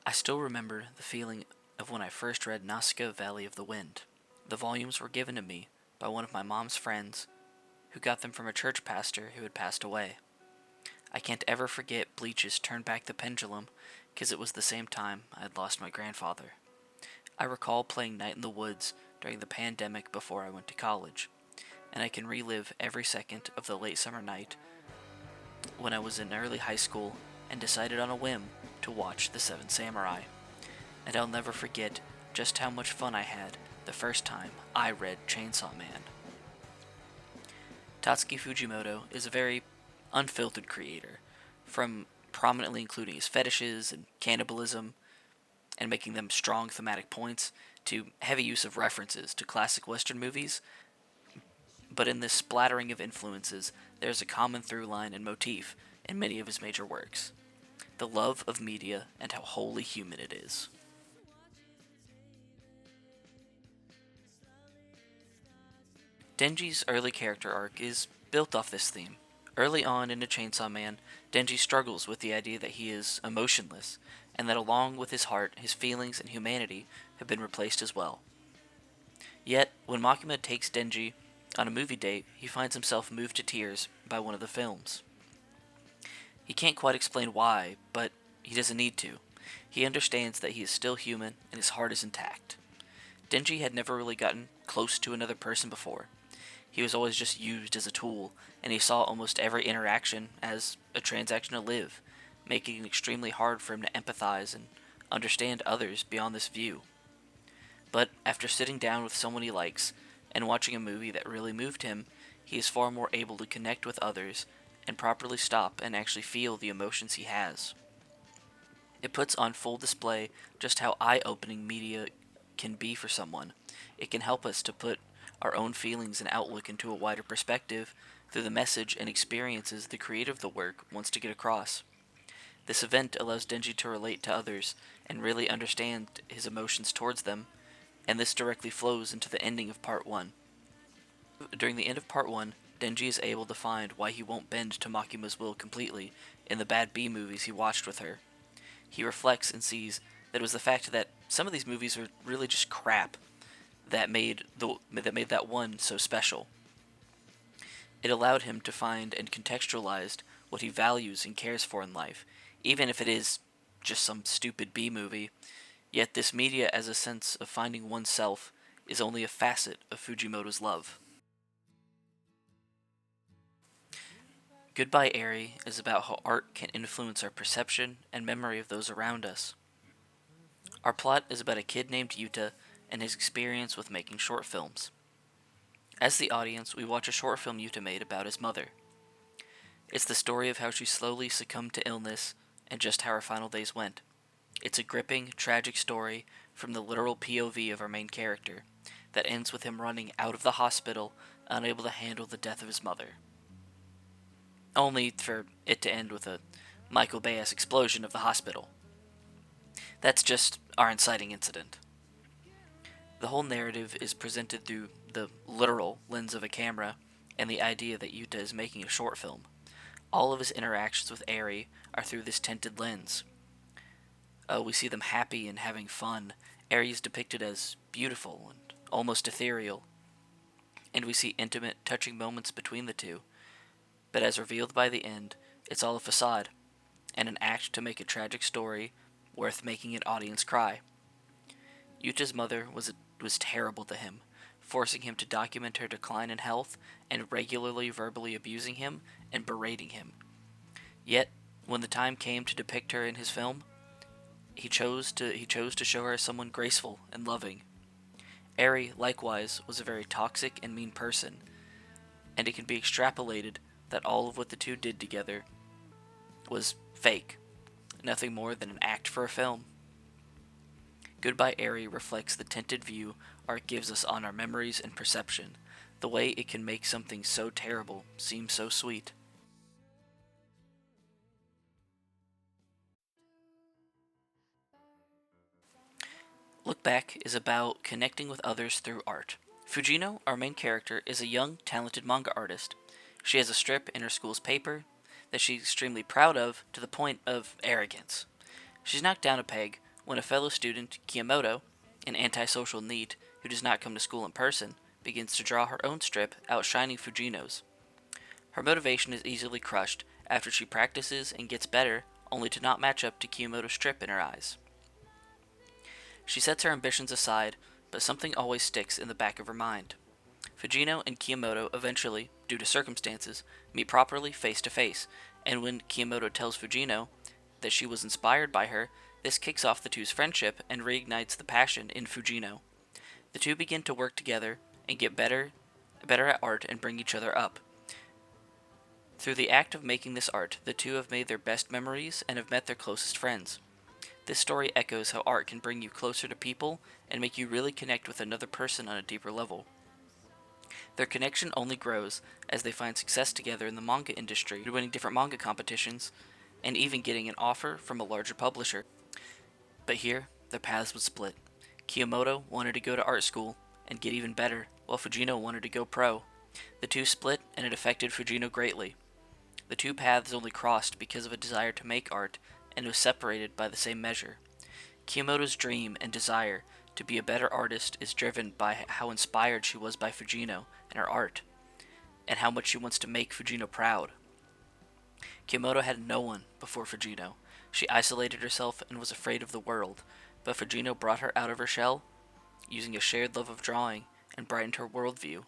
I still remember the feeling of when I first read Nausicaa Valley of the Wind. The volumes were given to me by one of my mom's friends who got them from a church pastor who had passed away. I can't ever forget Bleach's Turn Back the Pendulum because it was the same time I had lost my grandfather. I recall playing Night in the Woods during the pandemic before I went to college, and I can relive every second of the late summer night when I was in early high school and decided on a whim to watch The Seven Samurai. And I'll never forget just how much fun I had the first time I read Chainsaw Man. Tatsuki Fujimoto is a very unfiltered creator, from prominently including his fetishes and cannibalism and making them strong thematic points to heavy use of references to classic Western movies. But in this splattering of influences, there's a common through line and motif in many of his major works: the love of media and how wholly human it is. Denji's early character arc is built off this theme. Early on in A Chainsaw Man, Denji struggles with the idea that he is emotionless, and that along with his heart, his feelings and humanity have been replaced as well. Yet, when Makima takes Denji on a movie date, he finds himself moved to tears by one of the films. He can't quite explain why, but he doesn't need to. He understands that he is still human and his heart is intact. Denji had never really gotten close to another person before. He was always just used as a tool, and he saw almost every interaction as a transaction to live, making it extremely hard for him to empathize and understand others beyond this view. But after sitting down with someone he likes and watching a movie that really moved him, he is far more able to connect with others and properly stop and actually feel the emotions he has. It puts on full display just how eye-opening media can be for someone. It can help us to put our own feelings and outlook into a wider perspective through the message and experiences the creator of the work wants to get across. This event allows Denji to relate to others and really understand his emotions towards them, and this directly flows into the ending of Part 1. During the end of Part 1, Denji is able to find why he won't bend to Makima's will completely in the bad B movies he watched with her. He reflects and sees that it was the fact that some of these movies are really just crap that made that one so special. It allowed him to find and contextualize what he values and cares for in life, even if it is just some stupid B movie. Yet this media as a sense of finding oneself is only a facet of Fujimoto's love. Goodbye Airy is about how art can influence our perception and memory of those around us. Our plot is about a kid named Yuta and his experience with making short films. As the audience, we watch a short film Yuta made about his mother. It's the story of how she slowly succumbed to illness and just how her final days went. It's a gripping, tragic story from the literal POV of our main character that ends with him running out of the hospital, unable to handle the death of his mother. Only for it to end with a Michael Bay-esque explosion of the hospital. That's just our inciting incident. The whole narrative is presented through the literal lens of a camera and the idea that Yuta is making a short film. All of his interactions with Airy are through this tinted lens. We see them happy and having fun. Airy is depicted as beautiful and almost ethereal, and we see intimate, touching moments between the two. But as revealed by the end, it's all a facade, and an act to make a tragic story worth making an audience cry. Yuta's mother was terrible to him, forcing him to document her decline in health and regularly verbally abusing him and berating him. Yet, when the time came to depict her in his film, he chose to show her as someone graceful and loving. Airy, likewise, was a very toxic and mean person, and it can be extrapolated that all of what the two did together was fake, nothing more than an act for a film. Goodbye Airy reflects the tinted view art gives us on our memories and perception, the way it can make something so terrible seem so sweet. Look Back is about connecting with others through art. Fujino, our main character, is a young, talented manga artist. She has a strip in her school's paper that she's extremely proud of to the point of arrogance. She's knocked down a peg when a fellow student, Kiyomoto, an antisocial NEET who does not come to school in person, begins to draw her own strip outshining Fujino's. Her motivation is easily crushed after she practices and gets better, only to not match up to Kiyomoto's strip in her eyes. She sets her ambitions aside, but something always sticks in the back of her mind. Fujino and Kiyomoto eventually, due to circumstances, meet properly face to face, and when Kiyomoto tells Fujino that she was inspired by her, this kicks off the two's friendship and reignites the passion in Fujino. The two begin to work together and get better at art and bring each other up. Through the act of making this art, the two have made their best memories and have met their closest friends. This story echoes how art can bring you closer to people and make you really connect with another person on a deeper level. Their connection only grows as they find success together in the manga industry, winning different manga competitions, and even getting an offer from a larger publisher. But here, their paths would split. Kiyomoto wanted to go to art school and get even better, while Fujino wanted to go pro. The two split, and it affected Fujino greatly. The two paths only crossed because of a desire to make art, and was separated by the same measure. Kiyomoto's dream and desire to be a better artist is driven by how inspired she was by Fujino and her art, and how much she wants to make Fujino proud. Kiyomoto had no one before Fujino. She isolated herself and was afraid of the world, but Fujino brought her out of her shell, using a shared love of drawing, and brightened her worldview.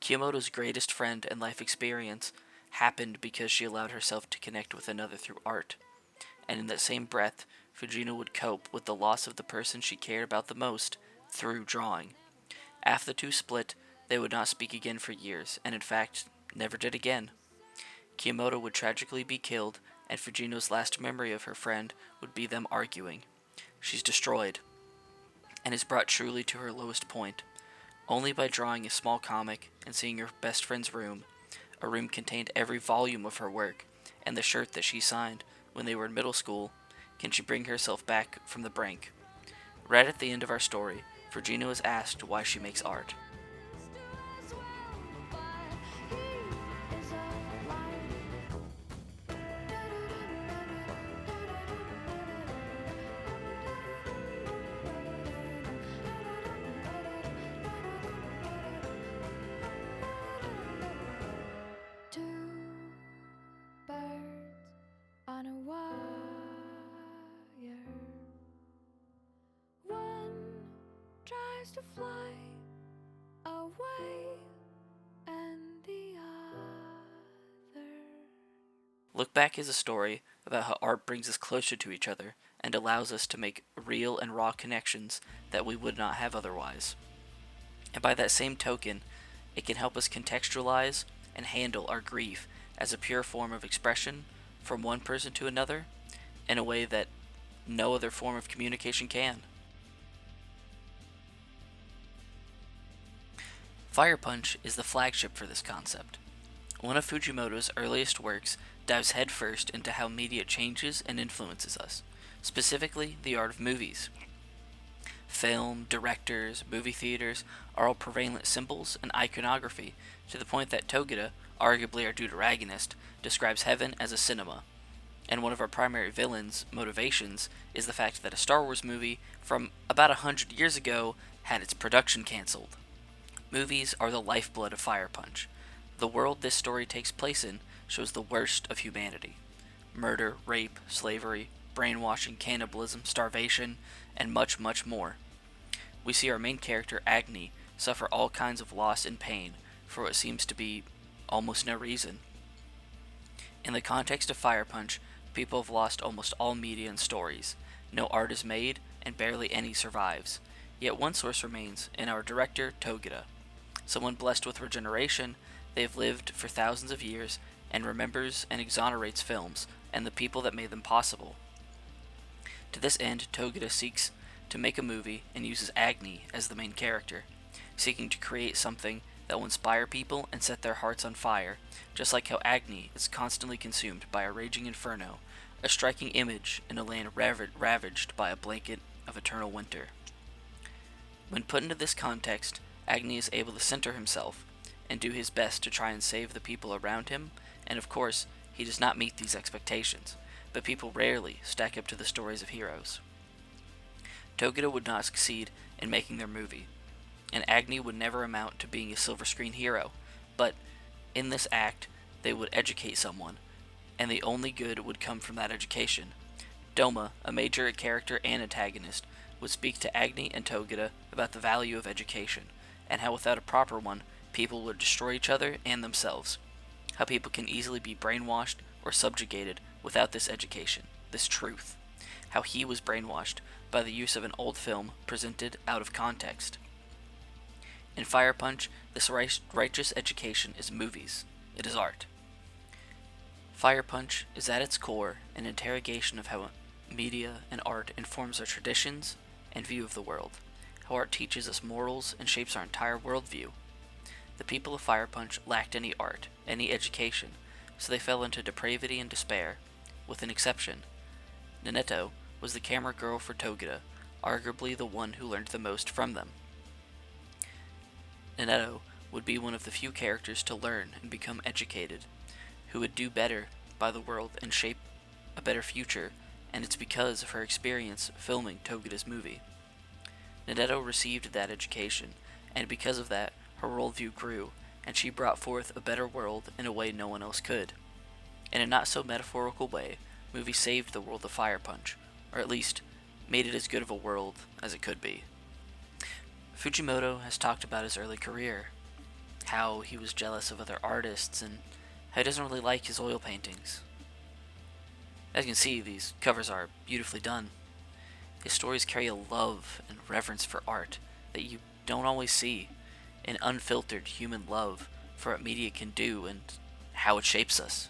Kiyomoto's greatest friend and life experience happened because she allowed herself to connect with another through art. And in that same breath, Fujino would cope with the loss of the person she cared about the most through drawing. After the two split, they would not speak again for years, and in fact, never did again. Kiyomoto would tragically be killed, and Fujino's last memory of her friend would be them arguing. She's destroyed, and is brought truly to her lowest point. Only by drawing a small comic and seeing her best friend's room, a room contained every volume of her work, and the shirt that she signed when they were in middle school, can she bring herself back from the brink. Right at the end of our story, Fujino is asked why she makes art. On a wire, one tries to fly away, and the other. Look Back is a story about how art brings us closer to each other and allows us to make real and raw connections that we would not have otherwise. And by that same token, it can help us contextualize and handle our grief as a pure form of expression from one person to another in a way that no other form of communication can. Fire Punch is the flagship for this concept. One of Fujimoto's earliest works dives headfirst into how media changes and influences us, specifically the art of movies. Film, directors, movie theaters are all prevalent symbols and iconography, to the point that Togeda, arguably our deuteragonist, describes heaven as a cinema. And one of our primary villains' motivations is the fact that a Star Wars movie from about 100 years ago had its production cancelled. Movies are the lifeblood of Fire Punch. The world this story takes place in shows the worst of humanity. Murder, rape, slavery, brainwashing, cannibalism, starvation, and much, much more. We see our main character, Agni, suffer all kinds of loss and pain for what seems to be almost no reason. In the context of Fire Punch, people have lost almost all media and stories. No art is made, and barely any survives. Yet one source remains in our director, Togeda. Someone blessed with regeneration, they have lived for thousands of years and remembers and exonerates films and the people that made them possible. To this end, Togeda seeks to make a movie and uses Agni as the main character, seeking to create something that will inspire people and set their hearts on fire, just like how Agni is constantly consumed by a raging inferno, a striking image in a land ravaged by a blanket of eternal winter. When put into this context, Agni is able to center himself and do his best to try and save the people around him, and of course, he does not meet these expectations, but people rarely stack up to the stories of heroes. Togeda would not succeed in making their movie, and Agni would never amount to being a silver screen hero, but in this act, they would educate someone, and the only good would come from that education. Doma, a major character and antagonist, would speak to Agni and Togeda about the value of education, and how without a proper one, people would destroy each other and themselves. How people can easily be brainwashed or subjugated without this education, this truth. How he was brainwashed by the use of an old film presented out of context. In Fire Punch, this righteous education is movies. It is art. Fire Punch is at its core an interrogation of how media and art informs our traditions and view of the world, how art teaches us morals and shapes our entire worldview. The people of Fire Punch lacked any art, any education, so they fell into depravity and despair, with an exception. Naneto was the camera girl for Togeda, arguably the one who learned the most from them. Naneto would be one of the few characters to learn and become educated, who would do better by the world and shape a better future, and it's because of her experience filming Togeda's movie. Naneto received that education, and because of that, her worldview grew, and she brought forth a better world in a way no one else could. In a not so metaphorical way, movie saved the world of Fire Punch, or at least made it as good of a world as it could be. Fujimoto has talked about his early career, how he was jealous of other artists, and how he doesn't really like his oil paintings. As you can see, these covers are beautifully done. His stories carry a love and reverence for art that you don't always see, an unfiltered human love for what media can do and how it shapes us.